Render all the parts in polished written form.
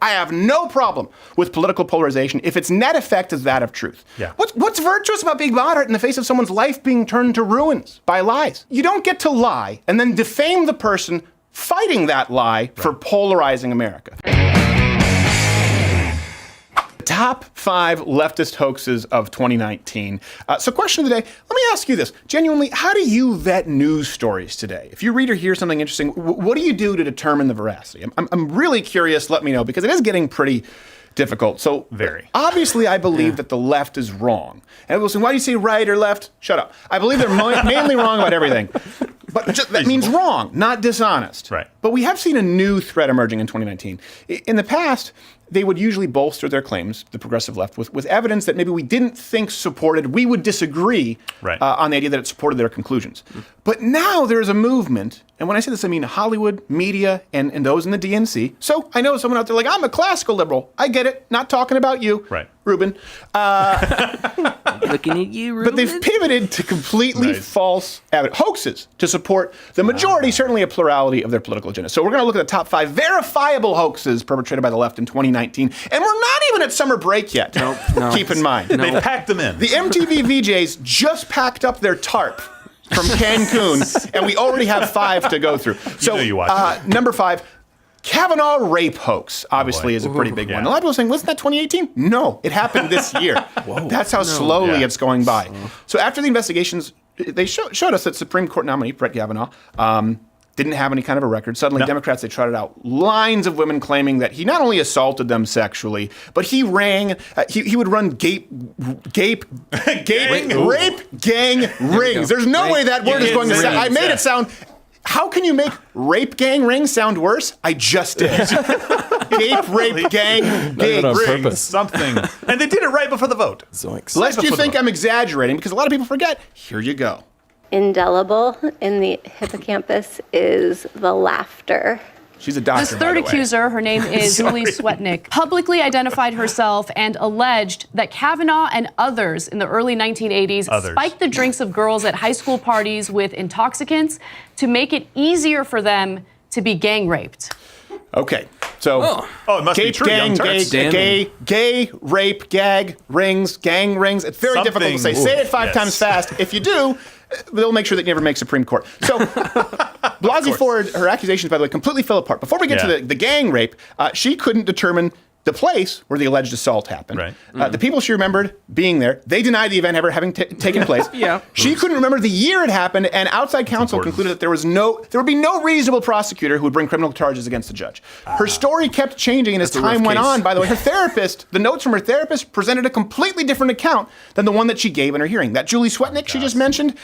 I have no problem with political polarization if its net effect is that of truth. Yeah. What's virtuous about being moderate in the face of someone's life being turned to ruins by lies? You don't get to lie and then defame the person fighting that lie for polarizing America. Top 5 leftist hoaxes of 2019. So question of the day, let me ask you this. Genuinely, how do you vet news stories today? If you read or hear something interesting, what do you do to determine the veracity? I'm really curious, let me know, because it is getting pretty difficult. So obviously I believe that the left is wrong. And we'll say, why do you say right or left? Shut up. I believe they're mainly wrong about everything. But that means wrong, not dishonest. Right. But we have seen a new threat emerging in 2019. In the past, they would usually bolster their claims, the progressive left, with evidence that maybe we didn't think supported, we would disagree on the idea that it supported their conclusions. But now there's a movement, and when I say this, I mean Hollywood, media, and those in the DNC. So I know someone out there like, I'm a classical liberal. I get it. Not talking about you, Ruben. Looking at you, Ruben. But they've pivoted to completely false hoaxes to support the majority, certainly a plurality of their political agenda. So we're going to look at the top 5 verifiable hoaxes perpetrated by the left in 2019. And we're not even at summer break yet. No. Keep in mind. They packed them in. The MTV VJs just packed up their tarp from Cancun, and we already have 5 to go through. So number 5, Kavanaugh rape hoax, obviously, is a pretty big one. A lot of people are saying, wasn't that 2018? No, it happened this year. That's how slowly it's going by. So after the investigations, they showed us that Supreme Court nominee Brett Kavanaugh didn't have any kind of a record. Suddenly, Democrats, they trotted out lines of women claiming that he not only assaulted them sexually, but he rang, he would run rape gang rings. There's no way that word is going to sound. I made it sound. How can you make rape gang ring sound worse? I just did. Rape gang ring. Something. And they did it right before the vote. Lest you think I'm exaggerating, because a lot of people forget. Here you go. Indelible in the hippocampus is the laughter. She's a doctor. This third accuser, her name is Julie Swetnick, publicly identified herself and alleged that Kavanaugh and others in the early 1980s spiked the drinks of girls at high school parties with intoxicants to make it easier for them to be gang raped. Okay, so it must be true. Gay, rape, gag, rings, gang rings. It's very difficult to say. Say it 5 times fast. If you do, they'll make sure that you never make Supreme Court. So Blasey Ford, her accusations, by the way, completely fell apart. Before we get to the gang rape, she couldn't determine the place where the alleged assault happened. The people she remembered being there, they denied the event ever having taken place. She couldn't remember the year it happened, and outside counsel concluded that there would be no reasonable prosecutor who would bring criminal charges against the judge. Her story kept changing, and as time went on, by the way, her therapist, the notes from her therapist presented a completely different account than the one that she gave in her hearing. That Julie Swetnick she just mentioned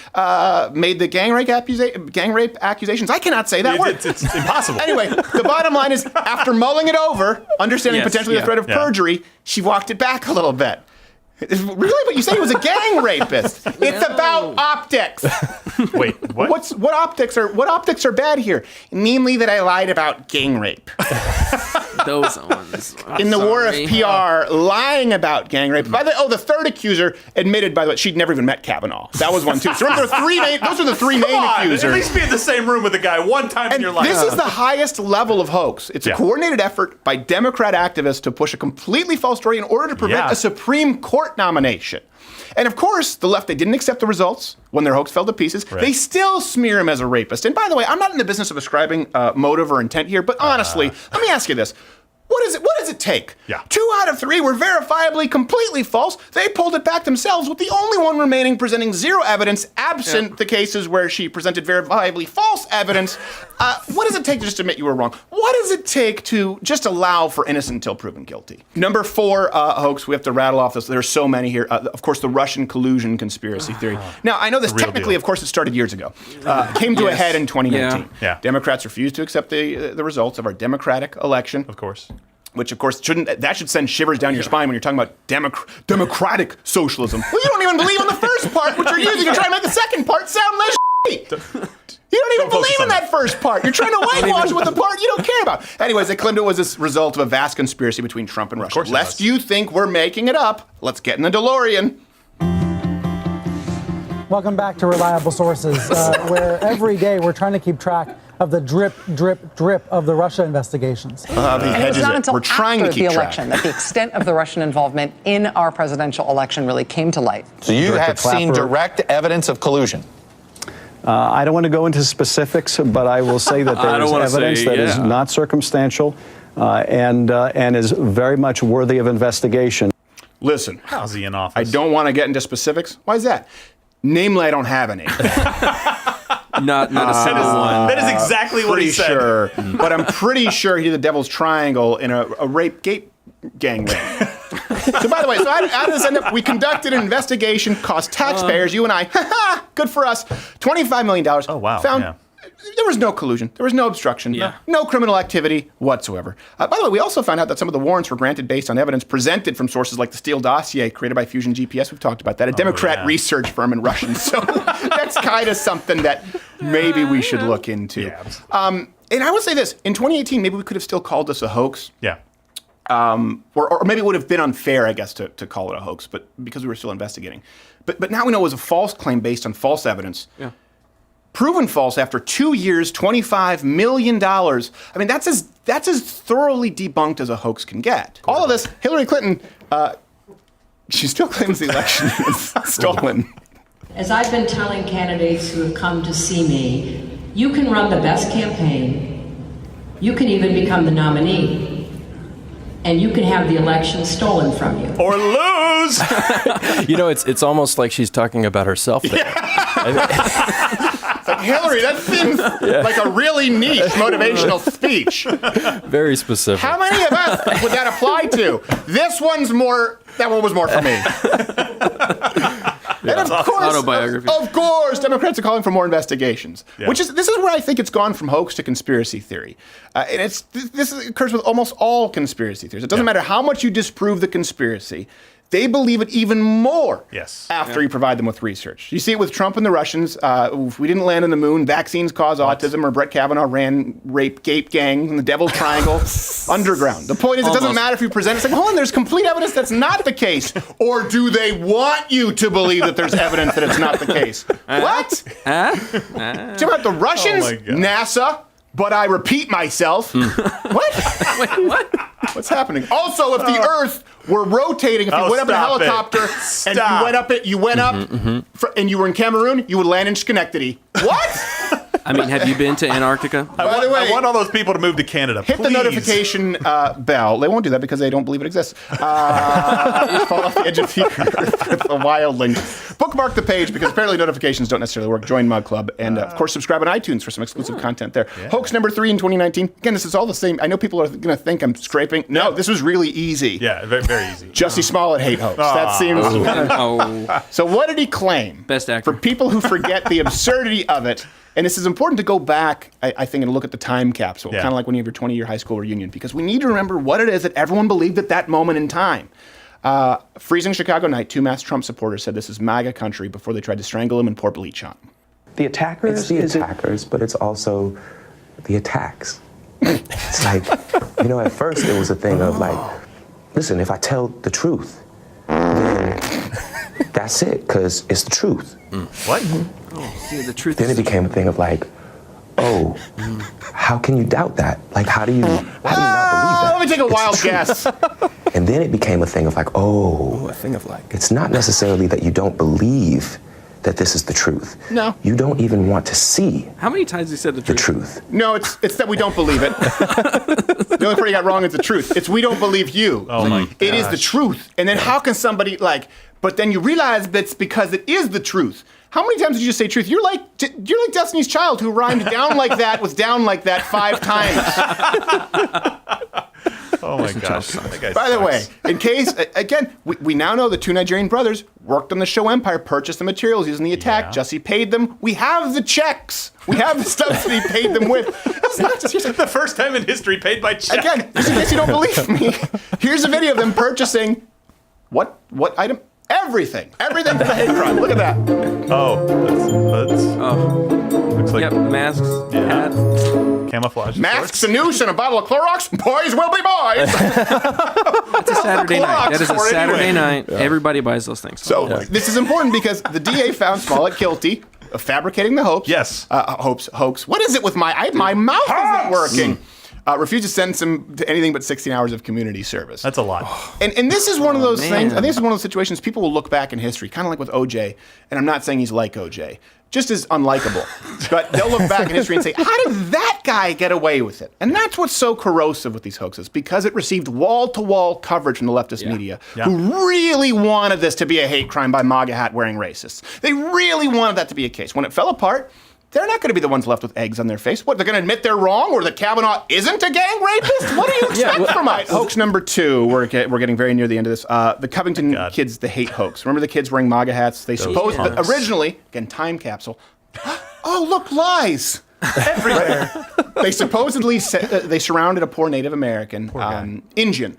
made the gang rape accusations. I cannot say that word. It's impossible. Anyway, the bottom line is, after mulling it over, understanding potentially the threat of perjury, she walked it back a little bit. Really? But you say he was a gang rapist. It's about optics. Wait, what? What optics are bad here? Namely that I lied about gang rape. Those ones. In the war of PR, lying about gang rape. By the third accuser admitted, by the way, she'd never even met Kavanaugh. That was one too. So those are the three main accusers. At least be in the same room with the guy one time in your life. This is the highest level of hoax. It's a coordinated effort by Democrat activists to push a completely false story in order to prevent a Supreme Court nomination. And of course, the left, they didn't accept the results when their hoax fell to pieces. They still smear him as a rapist. And by the way, I'm not in the business of ascribing motive or intent here, but honestly, let me ask you this. What does it take? 2 out of 3 were verifiably completely false. They pulled it back themselves with the only one remaining presenting zero evidence, absent the cases where she presented verifiably false evidence. What does it take to just admit you were wrong? What does it take to just allow for innocent until proven guilty? Number 4 hoax, we have to rattle off this. There's so many here. Of course, the Russian collusion conspiracy theory. Now, I know this technically, of course, it started years ago. Came to a head in 2019. Democrats refused to accept the results of our democratic election. Of course. Which, of course, that should send shivers down your spine when you're talking about democratic socialism. Well, you don't even believe in the first part, which you're using to try to make the second part sound less shitty. You don't even believe in that first part. You're trying to whitewash it with the part you don't care about. Anyways, they claimed it was this result of a vast conspiracy between Trump and Russia. Lest you think we're making it up, let's get in the DeLorean. Welcome back to Reliable Sources, where every day we're trying to keep track of the drip, drip, drip of the Russia investigations. And it was not until after the election that the extent of the Russian involvement in our presidential election really came to light. So you have seen direct evidence of collusion? I don't want to go into specifics, but I will say that there is evidence that is not circumstantial and is very much worthy of investigation. Listen, how's he in office? I don't want to get into specifics. Why is that? Namely, I don't have any. Not a single one. That is exactly what he said. Sure, but I'm pretty sure he did the Devil's Triangle in a rape gate gang ring. So by the way, how did this end up? We conducted an investigation, cost taxpayers, you and I, good for us, $25 million. Oh, wow. Found there was no collusion. There was no obstruction. No criminal activity whatsoever. By the way, we also found out that some of the warrants were granted based on evidence presented from sources like the Steele dossier created by Fusion GPS. We've talked about that. A Democrat research firm in Russian. So that's kind of something that maybe we should look into. Yeah. And I would say this. In 2018, maybe we could have still called this a hoax. Yeah. Or maybe it would have been unfair, I guess, to call it a hoax, but because we were still investigating. But now we know it was a false claim based on false evidence. Yeah. Proven false after 2 years, $25 million. I mean, that's as thoroughly debunked as a hoax can get. All of this, Hillary Clinton, she still claims the election was stolen. As I've been telling candidates who have come to see me, you can run the best campaign, you can even become the nominee, and you can have the election stolen from you. Or lose! You know, it's almost like she's talking about herself there. It's like, Hillary, that seems like a really niche motivational speech. Very specific. How many of us would that apply to? That one was more for me. And of course, autobiography. Of course, Democrats are calling for more investigations. This is where I think it's gone from hoax to conspiracy theory. And this occurs with almost all conspiracy theories. It doesn't matter how much you disprove the conspiracy. They believe it even more after you provide them with research. You see it with Trump and the Russians. If we didn't land on the moon, vaccines cause autism, or Brett Kavanaugh ran rape gate gang in the Devil's Triangle underground. The point is, it doesn't matter if you present it. It's like, hold on, there's complete evidence that's not the case. Or do they want you to believe that there's evidence that it's not the case? What? Talking about the Russians, NASA, but I repeat myself. What? Wait, what? What's happening? Also, if the Earth were rotating, if you went up in a helicopter and you went up and you were in Cameroon, you would land in Schenectady. What? I mean, have you been to Antarctica? By the way, I want all those people to move to Canada. Hit the notification bell. They won't do that because they don't believe it exists. Fall off the edge of the earth with a wildling. Bookmark the page because apparently notifications don't necessarily work. Join Mug Club. And, of course, subscribe on iTunes for some exclusive content there. Hoax number 3 in 2019. Again, this is all the same. I know people are going to think I'm scraping. No, this was really easy. Yeah, very, very easy. Jussie Smollett hate hoax. That seems kind of... So what did he claim? Best actor. For people who forget the absurdity of it, and this is important to go back, I think, and look at the time capsule, kind of like when you have your 20-year high school reunion, because we need to remember what it is that everyone believed at that moment in time. Freezing Chicago night, 2 masked Trump supporters said this is MAGA country before they tried to strangle him and pour bleach on him. The attackers? It's the attackers, but it's also the attacks. It's like, at first it was a thing of like, listen, if I tell the truth, then that's it, because it's the truth. What? Oh, yeah, the truth. Then it became a thing of like, how can you doubt that? Like, how do you not believe that? Let me take a wild guess. And then it became a thing of like, a thing of like, it's not necessarily that you don't believe that this is the truth. No. You don't even want to see. How many times he said the truth? No, it's that we don't believe it. The only part he got wrong is the truth. It's we don't believe you. Oh my gosh. It is the truth. And then how can somebody but then you realize that it's because it is the truth. How many times did you just say truth? You're like Destiny's Child, who rhymed down like that with down like that 5 times. Oh my gosh. By the way, in case, again, we now know the 2 Nigerian brothers worked on the show Empire, purchased the materials using the attack. Jussie paid them. We have the checks. We have the stuff that he paid them with. It's not just the first time in history paid by check. Again, just in case you don't believe me, here's a video of them purchasing what item? Everything for the hate crime. Look at that. Oh, that's looks like masks, hat, camouflage. Masks, a noose, and a bottle of Clorox. Boys will be boys. It's a Saturday night. That is a Saturday night. Yeah. Everybody buys those things. So this is important because the DA found Smollett guilty of fabricating the hoax. Yes. Hoax. What is it with my mouth isn't working? Refused to sentence him to anything but 16 hours of community service. That's a lot. And this is one of those things, I think this is one of those situations people will look back in history, kind of like with OJ, and I'm not saying he's like OJ, just as unlikable. But they'll look back in history and say, how did that guy get away with it? And that's what's so corrosive with these hoaxes, because it received wall-to-wall coverage from the leftist media, who really wanted this to be a hate crime by MAGA hat-wearing racists. They really wanted that to be a case. When it fell apart, they're not going to be the ones left with eggs on their face. What, they're going to admit they're wrong, or that Kavanaugh isn't a gang rapist? What do you expect from us? Hoax number 2, we're getting very near the end of this. The Covington kids, the hate hoax. Remember the kids wearing MAGA hats? They supposed originally, again, time capsule. Oh, look, lies. Everywhere. They supposedly they surrounded a poor Native American, Indian,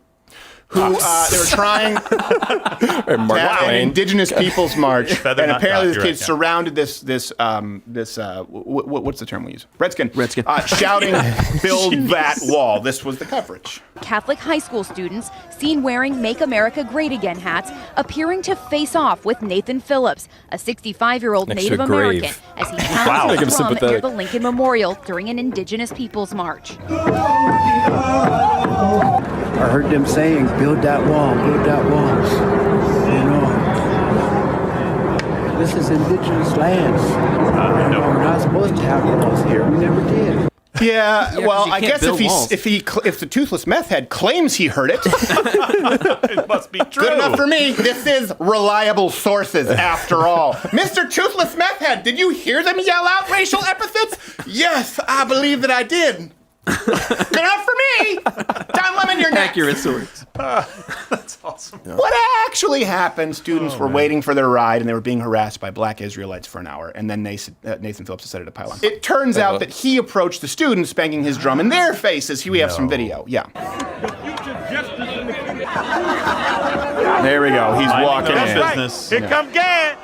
who they were trying to have an Indigenous Peoples March, and apparently the kids surrounded this what's the term we use? Redskin. Shouting, "Build that wall." This was the coverage. Catholic high school students seen wearing Make America Great Again hats, appearing to face off with Nathan Phillips, a 65-year-old Native American, as he pounded his drum near the Lincoln Memorial during an Indigenous Peoples March. I heard them saying, build that wall, build that wall. You know, this is indigenous lands. We're not supposed to have walls here. We never did. Yeah, well, I guess if the toothless meth head claims he heard it, it must be true. Good enough for me. This is reliable sources, after all. Mr. Toothless Meth Head, did you hear them yell out racial epithets? Yes, I believe that I did. Good enough for me. Don Lemon, you're next. Accurate source. That's awesome. What actually happened? Students were waiting for their ride, and they were being harassed by black Israelites for an hour, and then Nathan Phillips decided to pile on. It turns out that he approached the students, banging his drum in their faces. Here we have some video. Yeah. There we go. He's walking in. Business. Here come Gad.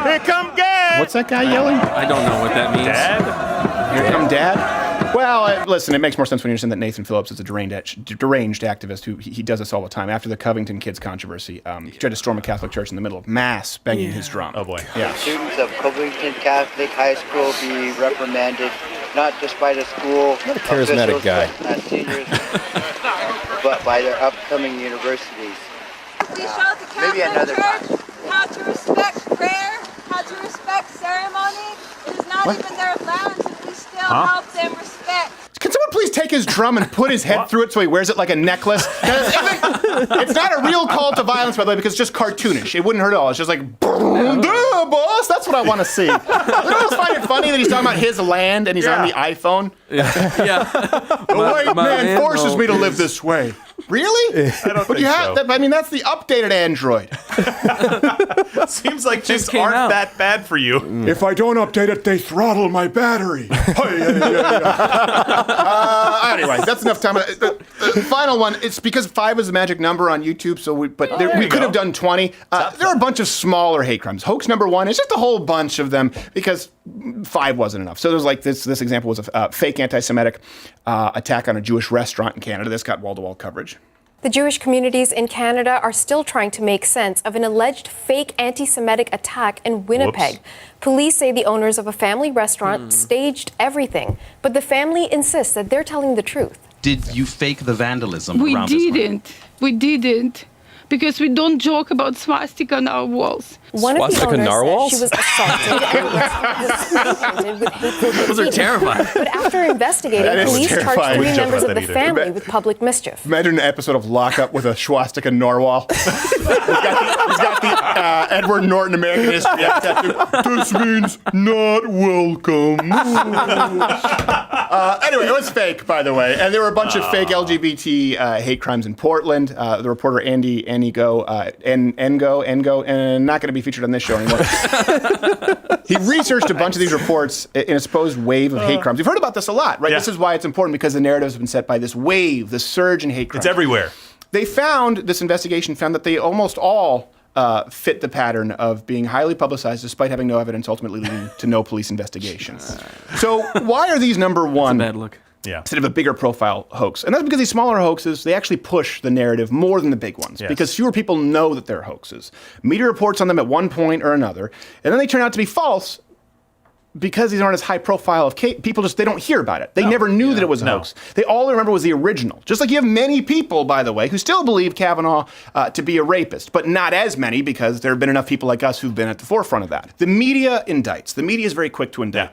Here come Gad. What's that guy yelling? I don't know what that means. Dad? Here come Dad? Well, listen, it makes more sense when you understand that Nathan Phillips is a deranged activist who he does this all the time. After the Covington kids controversy, he tried to storm a Catholic church in the middle of mass, banging his drum. Oh, boy. Yeah. Students of Covington Catholic High School be reprimanded, not just by the school Not a charismatic officials, guy. and seniors, but by their upcoming universities. We showed the Maybe another Catholic Church how to respect prayer, how to respect ceremony. It is not even their lands, and we still help them respect. Can someone please take his drum and put his head through it so he wears it like a necklace? It's not a real call to violence, by the way, because it's just cartoonish. It wouldn't hurt at all. It's just like, duh, boss. That's what I want to see. You don't find it funny that he's talking about his land and he's on the iPhone? The white man forces me to live this way. Really? I don't think so. I mean, that's the updated Android. Seems like things aren't that bad for you. If I don't update it, they throttle my battery. Anyway, that's enough time. The final one, it's because 5 is the magic number on YouTube, so we could have done 20. There are a bunch of smaller hate crimes. Hoax number 1 is just a whole bunch of them because 5 wasn't enough. So there's like this example was a fake anti-Semitic attack on a Jewish restaurant in Canada. This got wall-to-wall coverage. The Jewish communities in Canada are still trying to make sense of an alleged fake anti-Semitic attack in Winnipeg. Whoops. Police say the owners of a family restaurant staged everything, but the family insists that they're telling the truth. Did you fake the vandalism We around this didn't. We didn't. Because we don't joke about swastika on our walls. One of the Swastika owners narwhals? said she was assaulted and was painted with hateful Those are graffiti. terrifying. But after investigating, That is police terrifying. charged 3 We joke members about of that the either. family with public mischief. Imagine an episode of Lock Up with a swastika narwhal. He's got the Edward Norton American History X tattoo. This means not welcome. Anyway, it was fake, by the way. And there were a bunch of fake LGBT hate crimes in Portland. The reporter Andy Engo, and not going to be featured on this show anymore. He researched a bunch of these reports in a supposed wave of hate crimes. We've heard about this a lot, right? Yeah. This is why it's important, because the narrative has been set by this wave, this surge in hate crimes. It's everywhere. This investigation found that they almost all fit the pattern of being highly publicized despite having no evidence, ultimately leading to no police investigations. So why are these number 1? Bad look. Yeah. Instead of a bigger profile hoax? And that's because these smaller hoaxes, they actually push the narrative more than the big ones, because fewer people know that they're hoaxes. Media reports on them at one point or another, and then they turn out to be false, because these aren't as high profile of people they don't hear about it. They never knew that it was a hoax. They all remember was the original. Just like you have many people, by the way, who still believe Kavanaugh to be a rapist, but not as many because there have been enough people like us who've been at the forefront of that. The media indicts. The media is very quick to indict.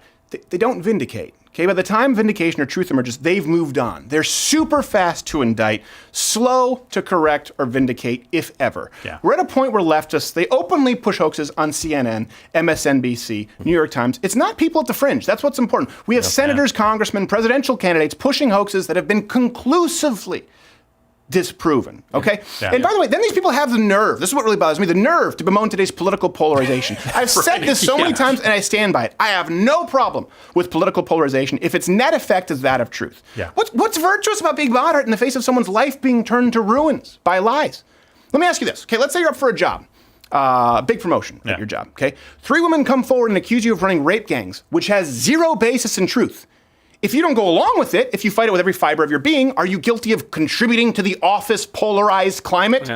They don't vindicate. Okay, by the time vindication or truth emerges, they've moved on. They're super fast to indict, slow to correct or vindicate, if ever. We're at a point where leftists, they openly push hoaxes on CNN, MSNBC, New York Times. It's not people at the fringe. That's what's important. We have senators, congressmen, presidential candidates pushing hoaxes that have been conclusively disproven, okay? And by the way, then these people have the nerve, this is what really bothers me, the nerve to bemoan today's political polarization. I've said this so many times and I stand by it. I have no problem with political polarization if its net effect is that of truth. What's virtuous about being moderate in the face of someone's life being turned to ruins by lies? Let me ask you this, okay? Let's say you're up for a job, big promotion at your job, okay? 3 women come forward and accuse you of running rape gangs, which has zero basis in truth. If you don't go along with it, if you fight it with every fiber of your being, are you guilty of contributing to the office polarized climate?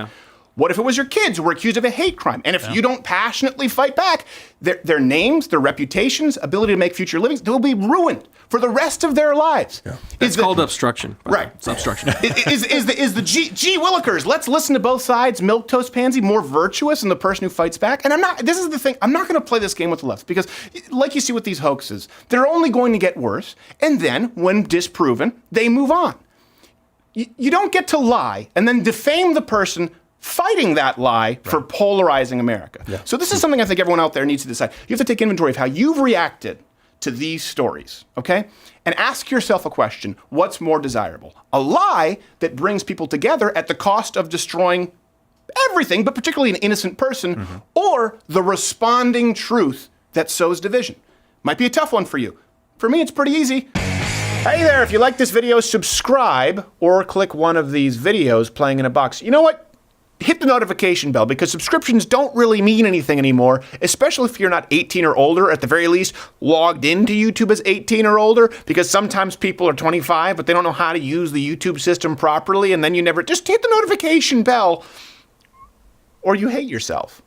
What if it was your kids who were accused of a hate crime? And if you don't passionately fight back, their names, their reputations, ability to make future livings, they'll be ruined for the rest of their lives. It's called obstruction. Right. It's obstruction. Is the Gee Willikers, let's listen to both sides, milquetoast pansy, more virtuous than the person who fights back? And this is the thing, I'm not going to play this game with the left because like you see with these hoaxes, they're only going to get worse. And then when disproven, they move on. You don't get to lie and then defame the person fighting that lie for polarizing America. So this is something I think everyone out there needs to decide. You have to take inventory of how you've reacted to these stories, okay? And ask yourself a question, what's more desirable? A lie that brings people together at the cost of destroying everything, but particularly an innocent person, or the responding truth that sows division? Might be a tough one for you. For me, it's pretty easy. Hey there, if you like this video, subscribe or click one of these videos playing in a box. You know what? Hit the notification bell because subscriptions don't really mean anything anymore, especially if you're not 18 or older, at the very least logged into YouTube as 18 or older, because sometimes people are 25, but they don't know how to use the YouTube system properly, and then just hit the notification bell or you hate yourself.